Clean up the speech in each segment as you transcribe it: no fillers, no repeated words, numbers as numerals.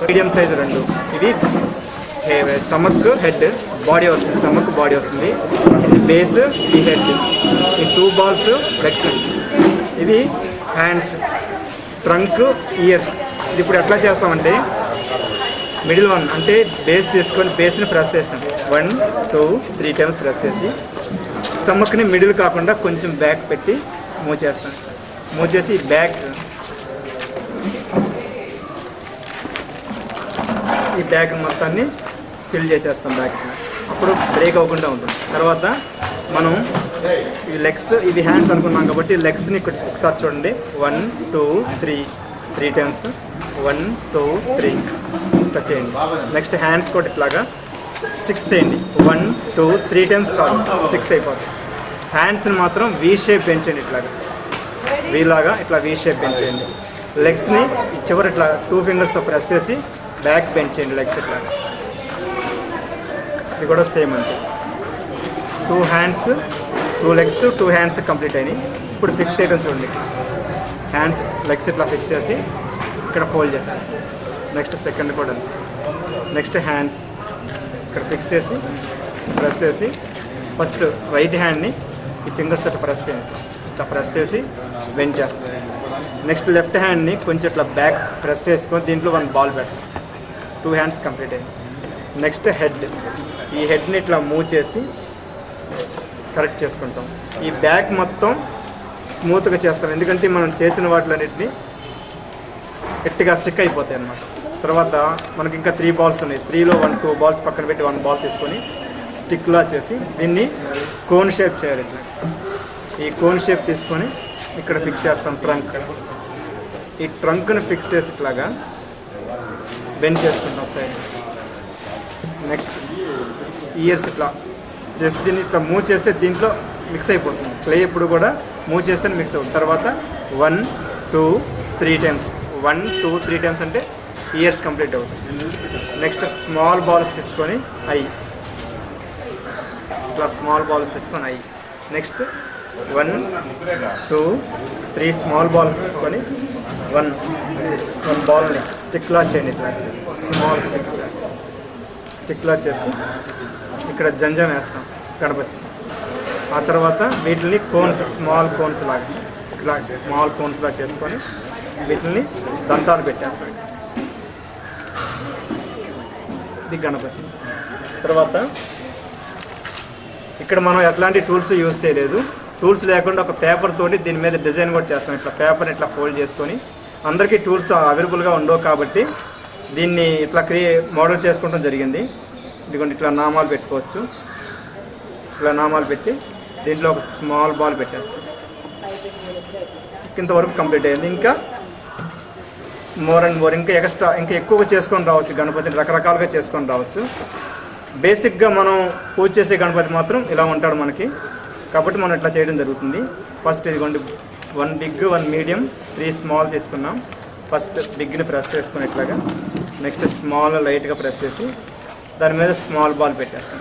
Medium size 2 ఇవి stomach head body వస్తుంది, stomach body వస్తుంది. ఇది బేస్, ఈ హెడ్, ఈ 2 బాల్స్ లెగ్స్. ఇవి హ్యాండ్స్, ట్రంక్, ఇయర్స్. ఇది ఇప్పుడు ఎట్లా చేస్తామంటే మిడిల్ వన్ అంటే బేస్ తీసుకొని బేస్ని ప్రెస్ చేస్తాం. 1 2 3 టైమ్స్ ప్రెస్ చేసి స్టమక్ని మిడిల్ కాకుండా కొంచెం బ్యాక్ పెట్టి మూవ్ చేస్తాం. మూవ్ చేసి ఈ బ్యాక్ మొత్తాన్ని ఫిల్ చేసేస్తాం బ్యాక్. అప్పుడు బ్రేక్ అవ్వకుండా ఉంటుంది. తర్వాత మనం ఇవి లెగ్స్, ఇవి హ్యాండ్స్ అనుకున్నాం కాబట్టి లెగ్స్ని ఒకసారి చూడండి. 1 2 3 టైమ్స్ 1 2 3 ఇట్లా చేయండి. నెక్స్ట్ హ్యాండ్స్ కూడా ఇట్లాగా స్టిక్స్ చేయండి. 1 2 3 టైమ్స్ చాలు, స్టిక్స్ అయిపోతాయి. హ్యాండ్స్ని మాత్రం వీ షేప్ పెంచండి, ఇట్లాగా వీలాగా ఇట్లా వీ షేప్ పెంచేయండి. లెగ్స్ని చివరి ఇట్లా 2 ఫింగర్స్తో ప్రెస్ చేసి బ్యాక్ పెంచేయండి. లెగ్స్ ఇట్లా, ఇది కూడా సేమ్ అంతే. 2 హ్యాండ్స్ 2 లెగ్స్ 2 హ్యాండ్స్ కంప్లీట్ అయినాయి. ఇప్పుడు ఫిక్స్ చేయడం చూడండి. హ్యాండ్స్ లెగ్స్ ఇట్లా ఫిక్స్ చేసి ఇక్కడ ఫోల్డ్ చేసేస్తాం. నెక్స్ట్ సెకండ్ కూడా నెక్స్ట్ హ్యాండ్స్ ఇక్కడ ఫిక్స్ చేసి ప్రెస్ చేసి ఫస్ట్ రైట్ హ్యాండ్ని ఈ ఫింగర్స్ ఇట్లా ప్రెస్ చేయండి. ఇట్లా ప్రెస్ చేసి బెండ్ చేస్తాం. నెక్స్ట్ లెఫ్ట్ హ్యాండ్ని కొంచెం ఇట్లా బ్యాక్ ప్రెస్ చేసుకొని దీంట్లో 1 బాల్ పెడతాం. 2 హ్యాండ్స్ కంప్లీట్ అయ్యింది. నెక్స్ట్ హెడ్, ఈ హెడ్ని ఇట్లా మూవ్ చేసి కరెక్ట్ చేసుకుంటాం. ఈ బ్యాక్ మొత్తం స్మూత్గా చేస్తాం, ఎందుకంటే మనం చేసిన వాటిలన్నింటినీ గట్టిగా స్టిక్ అయిపోతాయి అన్నమాట. తర్వాత మనకి ఇంకా 3 బాల్స్ ఉన్నాయి. 3లో 1 2 బాల్స్ పక్కన పెట్టి 1 బాల్ తీసుకొని స్టిక్లా చేసి దీన్ని కోన్ షేప్ చేయాలి. ఇట్లా ఈ కోన్ షేప్ తీసుకొని ఇక్కడ ఫిక్స్ చేస్తాం. ట్రంక్, ఈ ట్రంక్ని ఫిక్స్ చేసి ఇట్లాగా బెండ్ చేసుకుంటాం సైడ్. నెక్స్ట్ ఇయర్స్ ఇట్లా చేసి దీన్ని ఇట్లా మూవ్ చేస్తే దీంట్లో మిక్స్ అయిపోతుంది. క్లే ఎప్పుడు కూడా మూవ్ చేస్తే మిక్స్ అవుతుంది. తర్వాత 1 2 3 టైమ్స్ 1 2 3 టైమ్స్ అంటే ఇయర్స్ కంప్లీట్ అవుతుంది. నెక్స్ట్ స్మాల్ బాల్స్ తీసుకొని ఇట్లా స్మాల్ బాల్స్ తీసుకొని నెక్స్ట్ 1 2 3 స్మాల్ బాల్స్ తీసుకొని 1 బాల్ని స్టిక్లా చేయండి. ఇట్లా స్మాల్ స్టిక్లా చేసి ఇక్కడ జంజం వేస్తాం గణపతి. ఆ తర్వాత వీటిని కోన్స్, స్మాల్ కోన్స్ లాగా ఇట్లా స్మాల్ కోన్స్ లాగా చేసుకొని వీటిని దంతాలు పెట్టేస్తాం. ఇది గణపతి. తర్వాత ఇక్కడ మనం ఎట్లాంటి టూల్స్ యూజ్ చేయలేదు. టూల్స్ లేకుండా ఒక పేపర్ తోటి దీని మీద డిజైన్ కూడా చేస్తాం. ఇట్లా పేపర్ని ఇట్లా ఫోల్డ్ చేసుకొని, అందరికీ టూల్స్ అవైలబుల్గా ఉండవు కాబట్టి దీన్ని ఇట్లా మోడల్ చేసుకోవడం జరిగింది. ఇదిగోండి ఇట్లా నామాలు పెట్టుకోవచ్చు. ఇట్లా నామాలు పెట్టి దీంట్లో ఒక స్మాల్ బాల్ పెట్టేస్తాం. ఇంతవరకు కంప్లీట్ అయ్యింది. ఇంకా మోర్ అండ్ మోర్ ఇంకా ఎక్స్ట్రా ఇంకా ఎక్కువగా చేసుకొని రావచ్చు. గణపతిని రకరకాలుగా చేసుకొని రావచ్చు. బేసిక్గా మనం పూజ చేసే గణపతి మాత్రం ఇలా ఉంటాడు మనకి, కాబట్టి మనం ఇట్లా చేయడం జరుగుతుంది. ఫస్ట్ ఇదిగోండి 1 బిగ్ 1 మీడియం 3 స్మాల్ తీసుకున్నాం. ఫస్ట్ బిగ్ని ప్రెస్ చేసుకుని ఇట్లాగా, నెక్స్ట్ స్మాల్ లైట్గా ప్రెస్ చేసి దాని మీద స్మాల్ బాల్ పెట్టేస్తాం.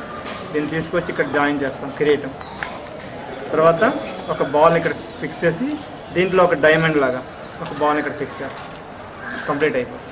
దీన్ని తీసుకొచ్చి ఇక్కడ జాయిన్ చేస్తాం కిరీటం. తర్వాత ఒక బాల్ని ఇక్కడ ఫిక్స్ చేసి దీంట్లో ఒక డైమండ్ లాగా ఒక బాల్ని ఇక్కడ ఫిక్స్ చేస్తాం. కంప్లీట్ అయిపోతుంది.